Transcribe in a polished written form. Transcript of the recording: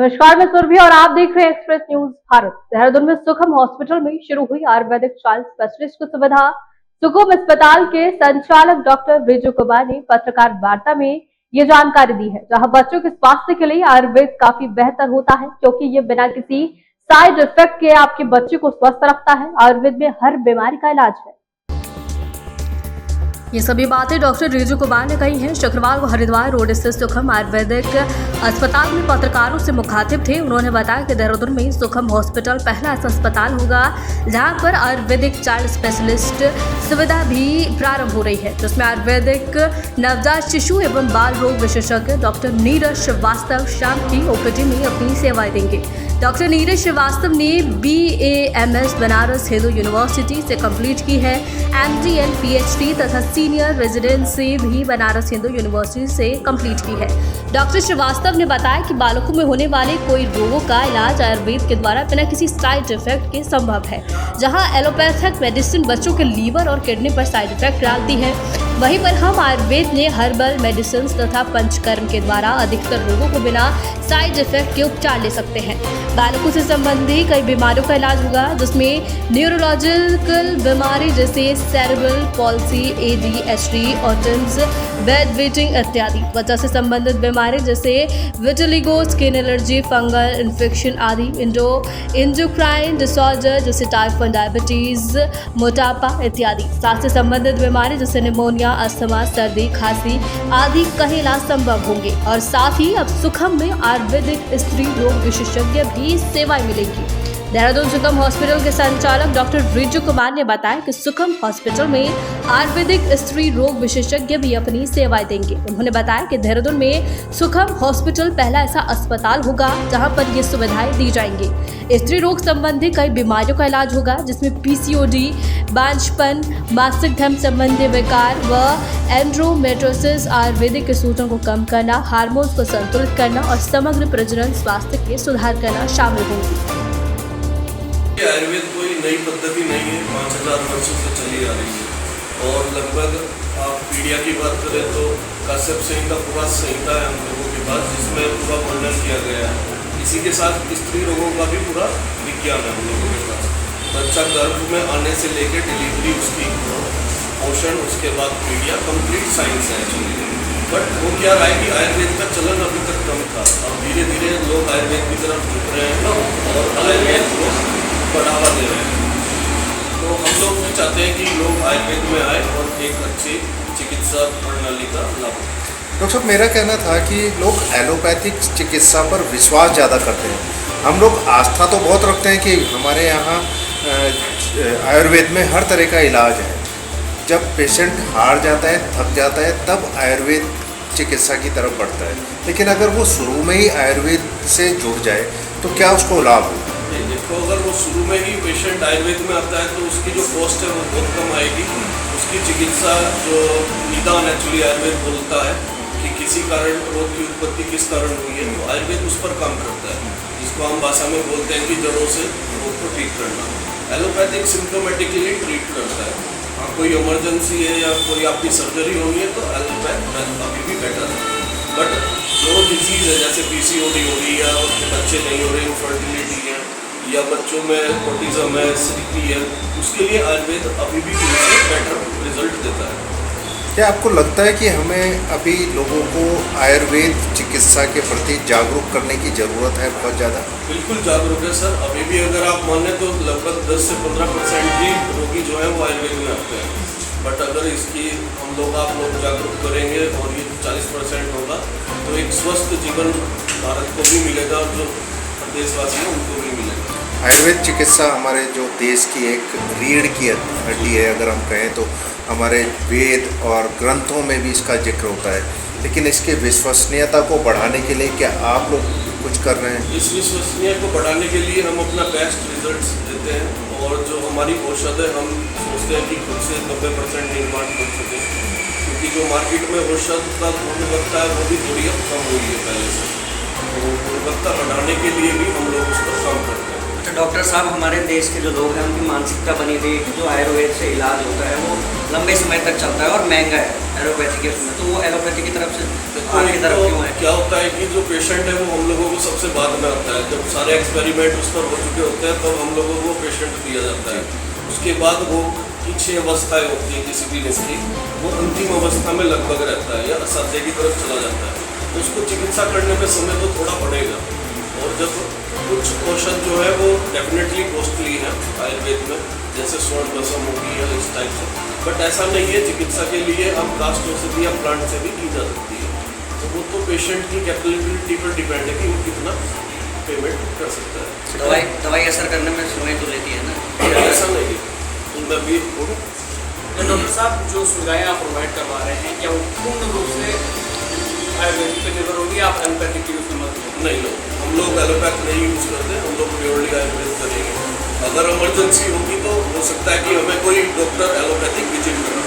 नमस्कार, मैं सुरभि और आप देख रहे हैं एक्सप्रेस न्यूज भारत। देहरादून में सुखम हॉस्पिटल में शुरू हुई आयुर्वेदिक चाइल्ड स्पेशलिस्ट की सुविधा। सुखम अस्पताल के संचालक डॉक्टर रिजू कुमार ने पत्रकार वार्ता में ये जानकारी दी है, जहां बच्चों के स्वास्थ्य के लिए आयुर्वेद काफी बेहतर होता है, क्योंकि ये बिना किसी साइड इफेक्ट के आपके बच्चे को स्वस्थ रखता है। आयुर्वेद में हर बीमारी का इलाज है। ये सभी बातें डॉक्टर रिजू कुमार ने कही हैं। शुक्रवार को हरिद्वार रोड स्थित सुखम आयुर्वेदिक अस्पताल में पत्रकारों से मुखातिब थे। उन्होंने बताया कि देहरादून में सुखम हॉस्पिटल पहला ऐसा अस्पताल होगा जहां पर आयुर्वेदिक चाइल्ड स्पेशलिस्ट सुविधा भी प्रारंभ हो रही है, जिसमें आयुर्वेदिक नवजात शिशु एवं बाल रोग विशेषज्ञ डॉक्टर नीरज श्रीवास्तव शाम की ओपीडी में अपनी सेवाएं देंगे। डॉक्टर नीरज श्रीवास्तव ने BAMS बनारस हिंदू यूनिवर्सिटी से कंप्लीट की है। MD and PhD तथा सीनियर रेजिडेंसी भी बनारस हिंदू यूनिवर्सिटी से कंप्लीट की है। डॉक्टर श्रीवास्तव ने बताया कि बालकों में होने वाले कोई रोगों का इलाज आयुर्वेद के द्वारा बिना किसी साइड इफेक्ट के संभव है। जहां एलोपैथिक मेडिसिन बच्चों के लीवर और किडनी पर साइड इफेक्ट डालती है, वहीं पर हम आयुर्वेद ने हर्बल मेडिसिन तथा पंचकर्म के द्वारा अधिकतर रोगों को बिना साइड इफेक्ट के उपचार ले सकते हैं। बालकों से संबंधित कई बीमारियों का इलाज होगा, जिसमें न्यूरोलॉजिकल बीमारी जैसे cerebral palsy, ADHD, autism, bed wetting इत्यादि। त्वचा से संबंधित बीमारी जैसे vitiligo, skin allergy, fungal infection आदि। इंडोक्राइन डिसऑर्डर जैसे टाइप 1 डायबिटीज, मोटापा इत्यादि। सांस से संबंधित बीमारी जैसे निमोनिया, अस्थमा, सर्दी, खांसी आदि कई इलाज संभव होंगे। और साथ ही अब सुखम में आयुर्वेदिक स्त्री रोग विशेषज्ञ भी सेवाएं मिलेंगी। देहरादून सुखम हॉस्पिटल के संचालक डॉक्टर रिजू कुमार ने बताया कि सुखम हॉस्पिटल में आयुर्वेदिक स्त्री रोग विशेषज्ञ भी अपनी सेवाएं देंगे। उन्होंने बताया कि देहरादून में सुखम हॉस्पिटल पहला ऐसा अस्पताल होगा जहां पर ये सुविधाएं दी जाएंगी। स्त्री रोग संबंधी कई बीमारियों का इलाज होगा, जिसमें PCOD, बांझपन, मासिक धर्म संबंधी विकार व एंड्रोमेट्रोसिस, आयुर्वेदिक के सूजन को कम करना, हार्मोन्स को संतुलित करना और समग्र प्रजनन स्वास्थ्य के सुधार करना शामिल होंगी। आयुर्वेद कोई नई पद्धति नहीं है, 5000 वर्षों से चली आ रही है। और लगभग आप पीढ़िया की बात करें तो काश्यप संहिता पूरा संहिता है हम लोगों के पास, जिसमें पूरा वर्णन किया गया है। इसी के साथ स्त्री रोगों का भी पूरा विज्ञान है हम लोगों के पास। बच्चा गर्भ में आने से लेकर डिलीवरी, उसकी पोषण, उसके बाद पीढ़िया, कंप्लीट साइंस है एक्चुअली। बट वो क्या रहा है कि आयुर्वेद का चलन अभी तक कम था। अब धीरे धीरे लोग आयुर्वेद की तरफ झुक रहे हैं और आयुर्वेद को बढ़ावा दे रहे हैं। तो हम लोग भी चाहते हैं कि लोग आयुर्वेद में आए और एक अच्छी चिकित्सा प्रणाली का लाभ। डॉक्टर साहब, मेरा कहना था कि लोग एलोपैथिक चिकित्सा पर विश्वास ज़्यादा करते हैं। हम लोग आस्था तो बहुत रखते हैं कि हमारे यहाँ आयुर्वेद में हर तरह का इलाज है। जब पेशेंट हार जाता है, थक जाता है, तब आयुर्वेद चिकित्सा की तरफ बढ़ता है। लेकिन अगर वो शुरू में ही आयुर्वेद से जुड़ जाए तो क्या उसको लाभ हो? देखो, अगर वो शुरू में ही पेशेंट आयुर्वेद में आता है तो उसकी जो कॉस्ट है वो बहुत कम आएगी। उसकी चिकित्सा जो निदान एक्चुअली आयुर्वेद बोलता है कि किसी कारण रोग की उत्पत्ति किस कारण हुई है, तो आयुर्वेद उस पर काम करता है, जिसको हम भाषा में बोलते हैं कि जड़ों से रोग को ठीक करना। एलोपैथिक सिम्प्टोमेटिकली ट्रीट करता है। हाँ, कोई इमरजेंसी है या कोई आपकी सर्जरी होनी है तो एलोपैथ अभी भी बेटर है। बट जो डिजीज़ है जैसे PCOD हो रही है, उसके बच्चे नहीं हो रहे, इनफर्टिलिटी है, या बच्चों में ऑटिज्म है, स्थिति है, उसके लिए आयुर्वेद अभी भी उनसे बेटर रिजल्ट देता है। क्या आपको लगता है कि हमें अभी लोगों को आयुर्वेद चिकित्सा के प्रति जागरूक करने की ज़रूरत है बहुत ज़्यादा? बिल्कुल जागरूक है सर। अभी भी अगर आप माने तो लगभग 10 से 15% ही रोगी जो है वो आयुर्वेद में आते हैं। बट अगर इसकी हम लोग आप लोग जागरूक करेंगे और ये 40% होगा तो एक स्वस्थ जीवन भारत को भी मिलेगा और जो देशवासी हैं उनको भी मिलेगा। आयुर्वेद चिकित्सा हमारे जो देश की एक रीढ़ की हड्डी है, अगर हम कहें तो हमारे वेद और ग्रंथों में भी इसका जिक्र होता है। लेकिन इसके विश्वसनीयता को बढ़ाने के लिए क्या आप लोग कुछ कर रहे हैं? इस विश्वसनीयता को बढ़ाने के लिए हम अपना बेस्ट रिजल्ट्स देते हैं और जो हमारी औषध है हम सोचते हैं कि खुद से 90% निर्माण कर सकें, क्योंकि जो मार्केट में औषध का गुणवत्ता है वो भी थोड़ी अब कम हुई है पहले से। तो गुणवत्ता बढ़ाने के लिए भी हम लोग उस पर काम करते हैं। डॉक्टर साहब, हमारे देश के जो लोग हैं उनकी मानसिकता बनी हुई है कि जो आयुर्वेद से इलाज होता है वो लंबे समय तक चलता है और महंगा है एलोपैथी के उसमें, तो वो एलोपैथी की तरफ से आपकी तरफ तो क्यों है? क्या होता है कि जो पेशेंट है वो हम लोगों को सबसे बाद में आता है, जब सारे एक्सपेरिमेंट उस पर हो चुके होते हैं तब हम लोगों को पेशेंट दिया जाता है। उसके बाद रोग की 6 अवस्थाएं होती हैं किसी भी रोग की, वो अंतिम अवस्था में लगभग रहता है या असाध्य की तरफ चला जाता है, तो उसको चिकित्सा करने में समय तो थोड़ा पड़ेगा। और जब कुछ औषध जो है वो डेफिनेटली कॉस्टली है आयुर्वेद में, जैसे स्वर्ण भस्म होगी या इस टाइप से, बट ऐसा नहीं है, चिकित्सा के लिए हम कास्ट औषधि या प्लांट से भी की जा सकती है। तो वो तो पेशेंट की कैपेबिलिटी पर डिपेंड है कि वो कितना पेमेंट कर सकता है। दवाई असर करने में समय तो लेती है ना? ऐसा नहीं है, तो मैं भी बोलूँ तो डॉक्टर साहब जो सुविधाएं आप प्रोवाइड करवा रहे हैं, क्या वो पूर्ण रूप से आयुर्वेदिक पर निर्भर होगी, आप एलोपैथिक की उसमें मत लें? नहीं, हम लोग एलोपैथ नहीं यूज़ करते, हम लोग प्योरली आयुर्वेद करेंगे। अगर इमरजेंसी होगी तो हो सकता है कि हमें कोई डॉक्टर एलोपैथिक विजिट करना